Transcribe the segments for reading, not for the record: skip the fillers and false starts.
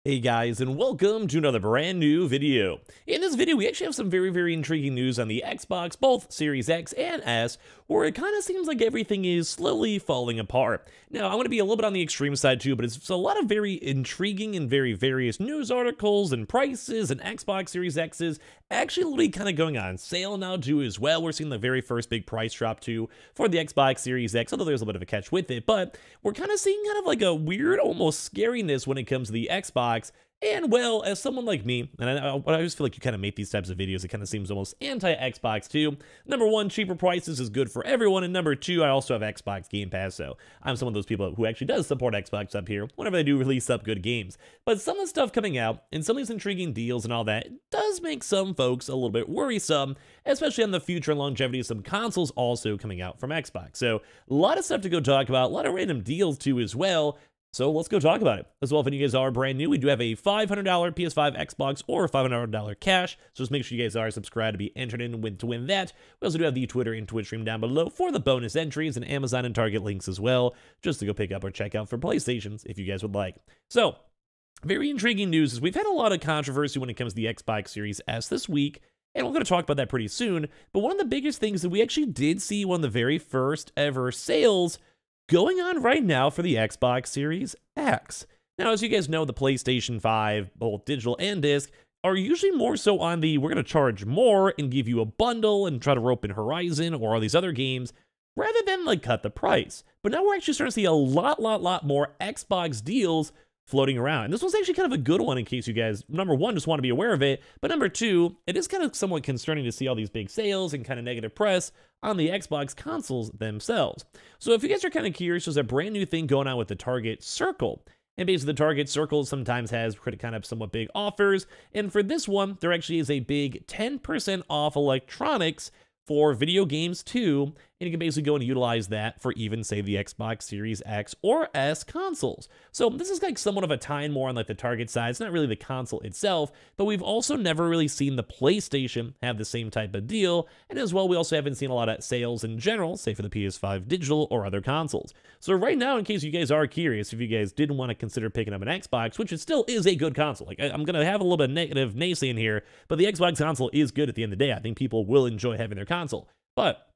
Hey guys, and welcome to another brand new video. In this video, we actually have some very intriguing news on the Xbox, both Series X and S, where it kind of seems like everything is slowly falling apart. Now, I'm going to be a little bit on the extreme side too, but it's a lot of very intriguing and very various news articles and prices and Xbox Series X's actually literally kind of going on sale now too as well. We're seeing the very first big price drop too for the Xbox Series X, although there's a bit of a catch with it, but we're kind of seeing kind of like a weird almost scariness when it comes to the Xbox. And well, as someone like me, and I always feel like you kind of make these types of videos, it kind of seems almost anti-Xbox too. Number one, cheaper prices is good for everyone, and number two, I also have Xbox Game Pass, so I'm some of those people who actually does support Xbox up here whenever they do release up good games. But some of the stuff coming out, and some of these intriguing deals and all that, does make some folks a little bit worrisome, especially on the future and longevity of some consoles also coming out from Xbox. So a lot of stuff to go talk about, a lot of random deals too as well. So let's go talk about it. As well, if any of you guys are brand new, we do have a $500 PS5 Xbox or $500 cash. So just make sure you guys are subscribed to be entered in to win that. We also do have the Twitter and Twitch stream down below for the bonus entries and Amazon and Target links as well, just to go pick up or check out for PlayStations if you guys would like. So, very intriguing news is we've had a lot of controversy when it comes to the Xbox Series S this week, and we're going to talk about that pretty soon. But one of the biggest things that we actually did see one of the very first ever sales going on right now for the Xbox Series X. Now, as you guys know, the PlayStation 5, both digital and disc, are usually more so on the we're going to charge more and give you a bundle and try to rope in Horizon or all these other games, rather than like cut the price. But now we're actually starting to see a lot more Xbox deals floating around. And this was actually kind of a good one in case you guys, number one, just want to be aware of it, but number two, it is kind of somewhat concerning to see all these big sales and kind of negative press on the Xbox consoles themselves. So if you guys are kind of curious, there's a brand new thing going on with the Target Circle. And basically the Target Circle sometimes has kind of somewhat big offers. And for this one, there actually is a big 10% off electronics for video games too, and you can basically go and utilize that for even, say, the Xbox Series X or S consoles. So this is like somewhat of a tie more on like the Target side. It's not really the console itself, but we've also never really seen the PlayStation have the same type of deal, and as well, we also haven't seen a lot of sales in general, say for the PS5 Digital or other consoles. So right now, in case you guys are curious, if you guys didn't want to consider picking up an Xbox, which it still is a good console, like I'm going to have a little bit of negative naysaying here, but the Xbox console is good at the end of the day. I think people will enjoy having their console, but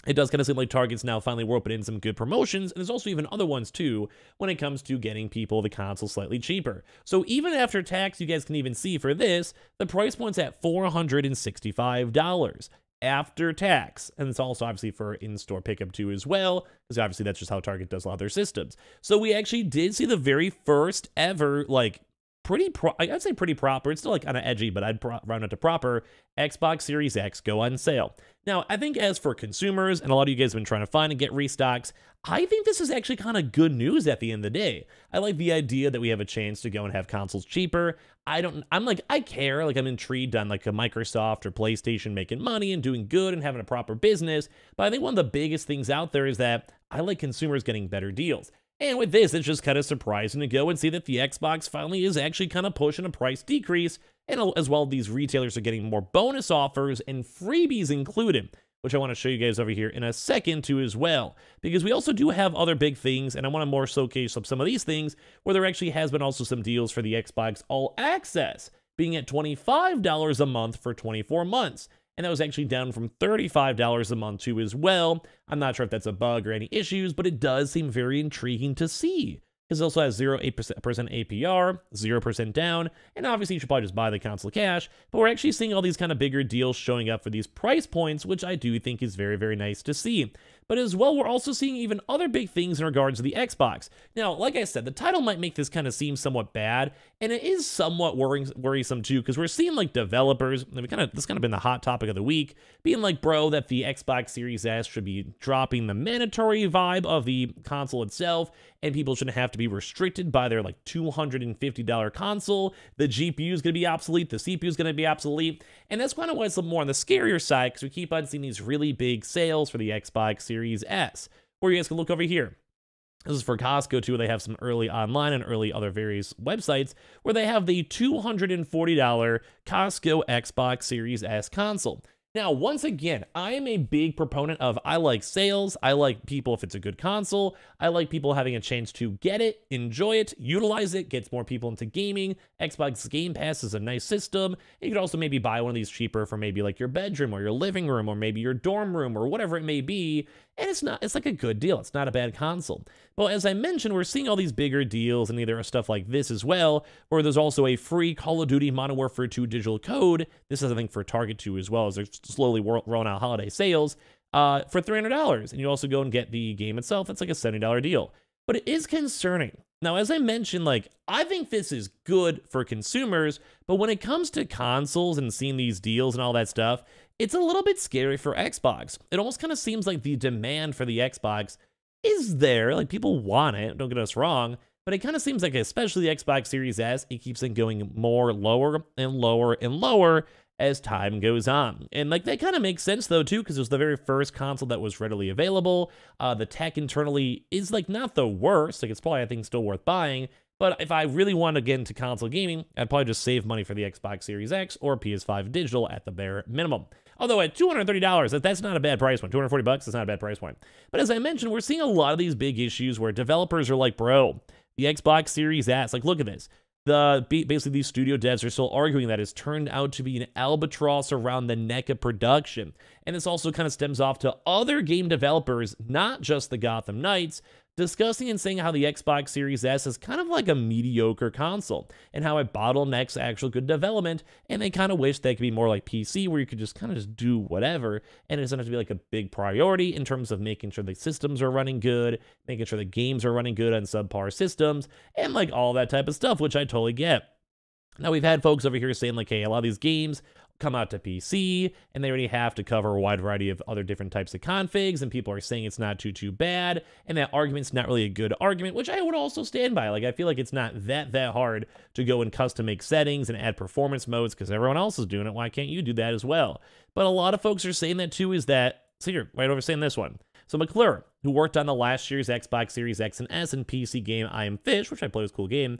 it does kind of seem like Target's now finally roping in some good promotions, and there's also even other ones too when it comes to getting people the console slightly cheaper. So even after tax, you guys can even see for this, the price point's at $465 after tax. And it's also obviously for in-store pickup too as well, because obviously that's just how Target does a lot of their systems. So we actually did see the very first ever, like, I'd say pretty proper. It's still like kind of edgy, but I'd round it to proper Xbox Series X go on sale. Now, I think as for consumers, and a lot of you guys have been trying to find and get restocks, I think this is actually kind of good news at the end of the day. I like the idea that we have a chance to go and have consoles cheaper. I care, like I'm intrigued on like a Microsoft or PlayStation making money and doing good and having a proper business. But I think one of the biggest things out there is that I like consumers getting better deals. And with this, it's just kind of surprising to go and see that the Xbox finally is actually kind of pushing a price decrease, and as well, these retailers are getting more bonus offers and freebies included, which I want to show you guys over here in a second too as well, because we also do have other big things, and I want to more showcase some of these things where there actually has been also some deals for the Xbox All Access, being at $25 a month for 24 months. And that was actually down from $35 a month too as well. I'm not sure if that's a bug or any issues, but it does seem very intriguing to see. Because it also has 0.8% APR, 0% down, and obviously you should probably just buy the console cash, but we're actually seeing all these kind of bigger deals showing up for these price points, which I do think is very nice to see. But as well, we're also seeing even other big things in regards to the Xbox. Now, like I said, the title might make this kind of seem somewhat bad, and it is somewhat worrisome too, because we're seeing like developers, and this kind of been the hot topic of the week, being like, bro, that the Xbox Series S should be dropping the mandatory vibe of the console itself, and people shouldn't have to be restricted by their like $250 console. The GPU is going to be obsolete, the CPU is going to be obsolete, and that's kind of why it's a little more on the scarier side, because we keep on seeing these really big sales for the Xbox Series S, where you guys can look over here. This is for Costco too, where they have some early online and early other various websites where they have the $240 Costco Xbox Series S console. Now, once again, I am a big proponent of I like sales. I like people if it's a good console. I like people having a chance to get it, enjoy it, utilize it, gets more people into gaming. Xbox Game Pass is a nice system. You could also maybe buy one of these cheaper for maybe like your bedroom or your living room or maybe your dorm room or whatever it may be. And it's like a good deal. It's not a bad console. But as I mentioned, we're seeing all these bigger deals and there are stuff like this as well, where there's also a free Call of Duty Modern Warfare 2 digital code. This is, I think, for Target 2 as well, as they're slowly rolling out holiday sales for $300. And you also go and get the game itself. That's like a $70 deal. But it is concerning. Now, as I mentioned, like, I think this is good for consumers, but when it comes to consoles and seeing these deals and all that stuff, it's a little bit scary for Xbox. It almost kind of seems like the demand for the Xbox is there. Like, people want it, don't get us wrong, but it kind of seems like, especially the Xbox Series S, it keeps on going more lower and lower and lower as time goes on. And like, that kind of makes sense though too, because it was the very first console that was readily available. The tech internally is like not the worst. Like, it's probably, I think, still worth buying. But if I really want to get into console gaming, I'd probably just save money for the Xbox Series X or PS5 Digital at the bare minimum. Although at $230, that's not a bad price point. $240, that's not a bad price point. But as I mentioned, we're seeing a lot of these big issues where developers are like, bro, the Xbox Series S, like, look at this. Basically, these studio devs are still arguing that it's turned out to be an albatross around the neck of production. And this also kind of stems off to other game developers, not just the Gotham Knights, discussing and saying how the Xbox Series S is kind of like a mediocre console and how it bottlenecks actual good development, and they kind of wish they could be more like PC where you could just kind of just do whatever, and it doesn't have to be like a big priority in terms of making sure the systems are running good, making sure the games are running good on subpar systems, and like all that type of stuff, which I totally get. Now, we've had folks over here saying like, hey, a lot of these games come out to PC, and they already have to cover a wide variety of other different types of configs, and people are saying it's not too bad, and that argument's not really a good argument, which I would also stand by. Like, I feel like it's not that hard to go and custom make settings and add performance modes, because everyone else is doing it. Why can't you do that as well? But a lot of folks are saying that too, is that, so here, right over saying this one. So McClure, who worked on the last year's Xbox Series X and S and PC game I Am Fish, which I play, was a cool game,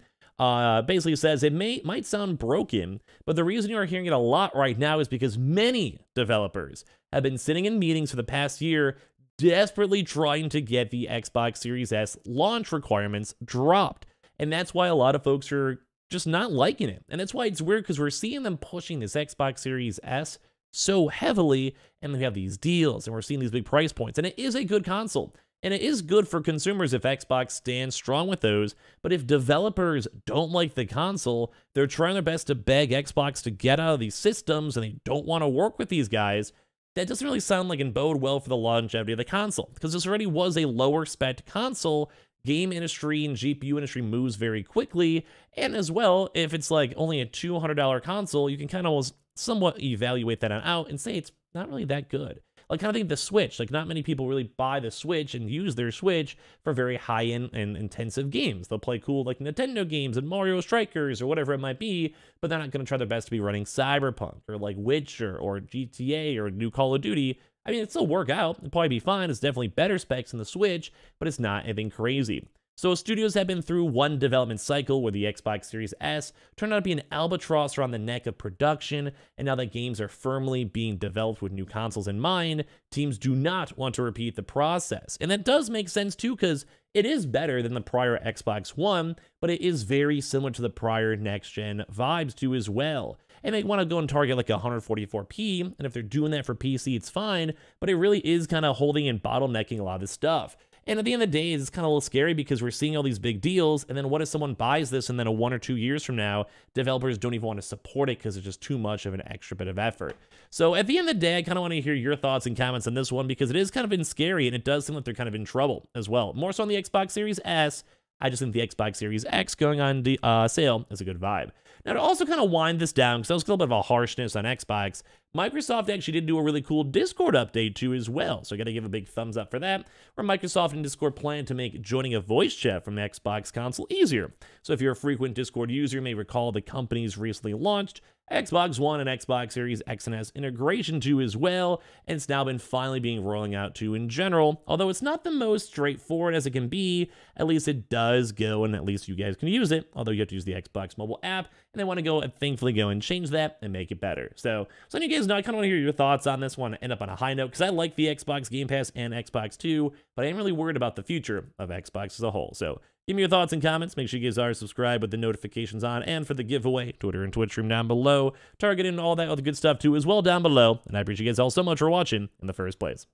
basically says it might sound broken, but the reason you are hearing it a lot right now is because many developers have been sitting in meetings for the past year desperately trying to get the Xbox Series S launch requirements dropped. And that's why a lot of folks are just not liking it. And that's why it's weird, because we're seeing them pushing this Xbox Series S so heavily, and we have these deals, and we're seeing these big price points, and it is a good console. And it is good for consumers if Xbox stands strong with those, but if developers don't like the console, they're trying their best to beg Xbox to get out of these systems, and they don't want to work with these guys, that doesn't really sound like and bode well for the longevity of the console, because this already was a lower spec console. Game industry and GPU industry moves very quickly, and as well, if it's like only a $200 console, you can kind of somewhat evaluate that out and say it's not really that good. Like, kind of think the Switch, like, not many people really buy the Switch and use their Switch for very high-end and intensive games. They'll play cool, like, Nintendo games and Mario Strikers or whatever it might be, but they're not going to try their best to be running Cyberpunk or, like, Witcher or GTA or new Call of Duty. I mean, it'd still work out. It'd probably be fine. It's definitely better specs than the Switch, but it's not anything crazy. So studios have been through one development cycle where the Xbox Series S turned out to be an albatross around the neck of production, and now that games are firmly being developed with new consoles in mind, teams do not want to repeat the process. And that does make sense too, because it is better than the prior Xbox One, but it is very similar to the prior next-gen vibes too as well. And they want to go and target like 144p, and if they're doing that for PC, it's fine, but it really is kind of holding and bottlenecking a lot of this stuff. And at the end of the day, it's kind of a little scary because we're seeing all these big deals, and then what if someone buys this and then 1 or 2 years from now, developers don't even want to support it because it's just too much of an extra bit of effort. So at the end of the day, I kind of want to hear your thoughts and comments on this one, because it is kind of been scary, and it does seem like they're kind of in trouble as well. More so on the Xbox Series S. I just think the Xbox Series X going on sale is a good vibe. Now, to also kind of wind this down, because that was a little bit of a harshness on Xbox, Microsoft actually did do a really cool Discord update too as well, so I got to give a big thumbs up for that, where Microsoft and Discord plan to make joining a voice chat from the Xbox console easier. So if you're a frequent Discord user, you may recall the company's recently launched Xbox One and Xbox Series X and S integration too as well, and it's now been finally being rolling out too in general. Although it's not the most straightforward as it can be, at least it does go, and at least you guys can use it, although you have to use the Xbox mobile app, and they want to go and thankfully go and change that and make it better. So you guys guys know, I kind of want to hear your thoughts on this one. End up on a high note, because I like the Xbox Game Pass and Xbox too, but I am really worried about the future of Xbox as a whole. So give me your thoughts and comments. Make sure you guys are subscribed with the notifications on, and for the giveaway, Twitter and Twitch stream down below, Target and all that other good stuff too as well down below. And I appreciate you guys all so much for watching in the first place.